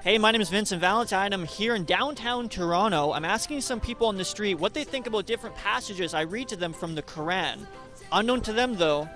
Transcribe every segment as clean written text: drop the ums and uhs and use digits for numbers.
Hey, my name is Vincent Valentine. I'm here in downtown Toronto. I'm asking some people on the street what they think about different passages I read to them from the Quran. Unknown to them, though,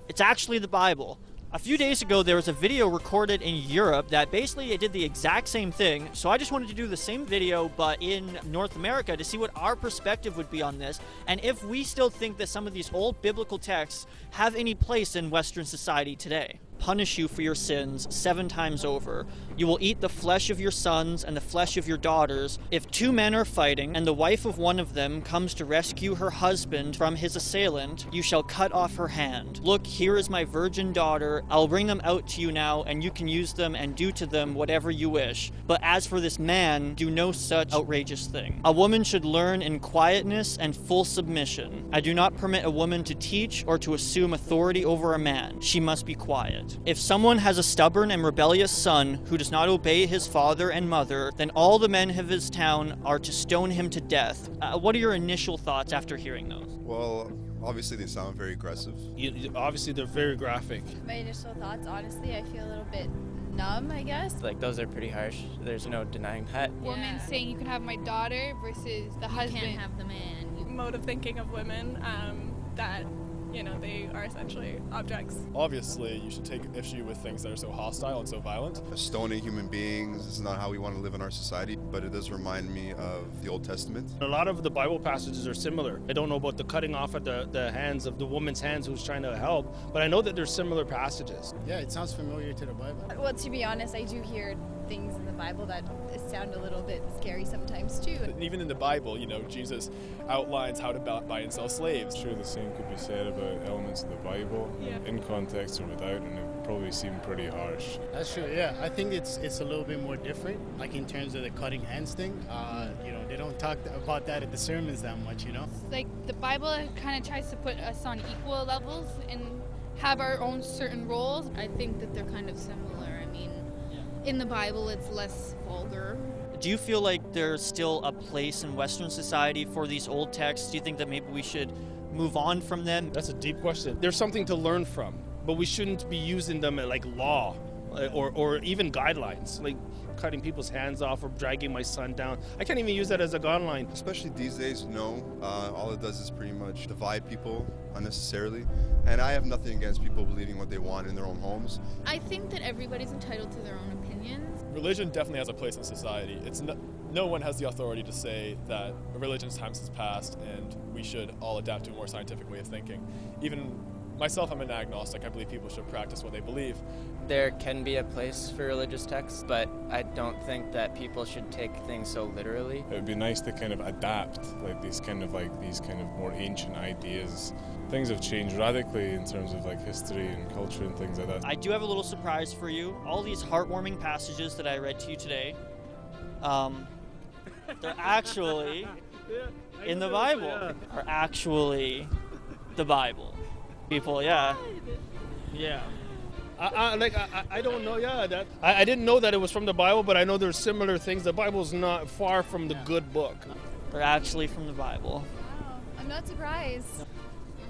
it's actually the Bible. A few days ago, there was a video recorded in Europe that basically did the exact same thing. So I just wanted to do the same video, but in North America, to see what our perspective would be on this, and if we still think that some of these old biblical texts have any place in Western society today. Punish you for your sins 7 times over. You will eat the flesh of your sons and the flesh of your daughters. If 2 men are fighting, and the wife of one of them comes to rescue her husband from his assailant, you shall cut off her hand. Look, here is my virgin daughter. I'll bring them out to you now, and you can use them and do to them whatever you wish. But as for this man, do no such outrageous thing. A woman should learn in quietness and full submission. I do not permit a woman to teach or to assume authority over a man. She must be quiet. If someone has a stubborn and rebellious son who does not obey his father and mother, then all the men of his town are to stone him to death. What are your initial thoughts after hearing those? Well, obviously they sound very aggressive. Obviously they're very graphic. My initial thoughts, honestly, I feel a little bit numb, I guess. Like, those are pretty harsh. There's no denying that. Woman saying you can have my daughter versus the husband. You can't have the man. Mode of thinking of women that, they are essentially objects. Obviously, you should take issue with things that are so hostile and so violent. Stoning human beings is not how we want to live in our society, but it does remind me of the Old Testament. A lot of the Bible passages are similar. I don't know about the cutting off of the hands of the woman's hands who's trying to help, but I know that there's similar passages. Yeah, it sounds familiar to the Bible. Well, to be honest, I do hear things in the Bible that sound a little bit scary sometimes too. Even in the Bible, Jesus outlines how to buy and sell slaves. I'm sure the same could be said about elements of the Bible, in context or without, and it would probably seem pretty harsh. That's true, yeah. I think it's a little bit more different, like in terms of the cutting hands thing. They don't talk about that at the sermons that much, Like, the Bible kind of tries to put us on equal levels and have our own certain roles. I think that they're kind of similar. I mean, in the Bible, it's less vulgar. Do you feel like there's still a place in Western society for these old texts? Do you think that maybe we should move on from them? That's a deep question. There's something to learn from, but we shouldn't be using them like law or even guidelines, like cutting people's hands off or dragging my son down. I can't even use that as a guideline. Especially these days, all it does is pretty much divide people unnecessarily. And I have nothing against people believing what they want in their own homes. I think that everybody's entitled to their own opinions. Religion definitely has a place in society. No one has the authority to say that a religion's times has passed and we should all adapt to a more scientific way of thinking. Even myself, I'm an agnostic. I believe people should practice what they believe. There can be a place for religious texts, but I don't think that people should take things so literally. It would be nice to kind of adapt these kind of more ancient ideas. Things have changed radically in terms of history and culture and things like that. I do have a little surprise for you. All these heartwarming passages that I read to you today, they're actually in the Bible. Are actually the Bible. People, yeah. I don't know. Yeah, I didn't know that it was from the Bible, but I know there's similar things. The Bible's not far from the good book. They're actually from the Bible. Wow, I'm not surprised.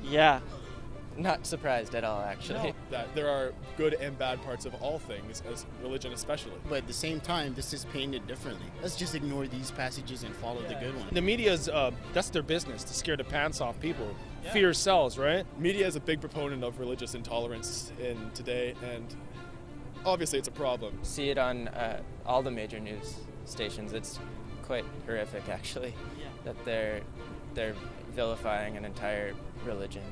Yeah. Not surprised at all, actually. No. That there are good and bad parts of all things, as religion especially. But at the same time, this is painted differently. Let's just ignore these passages and follow the good ones. The media's, that's their business, to scare the pants off people. Yeah. Fear sells, right? Media is a big proponent of religious intolerance in today, and obviously it's a problem. See it on all the major news stations. It's quite horrific, actually, that they're vilifying an entire religion.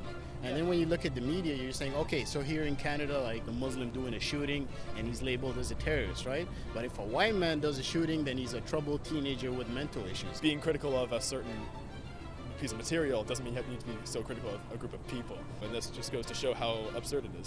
And then when you look at the media, you're saying, okay, so here in Canada, like a Muslim doing a shooting and he's labeled as a terrorist, right? But if a white man does a shooting, then he's a troubled teenager with mental issues. Being critical of a certain piece of material doesn't mean you need to be so critical of a group of people. And this just goes to show how absurd it is.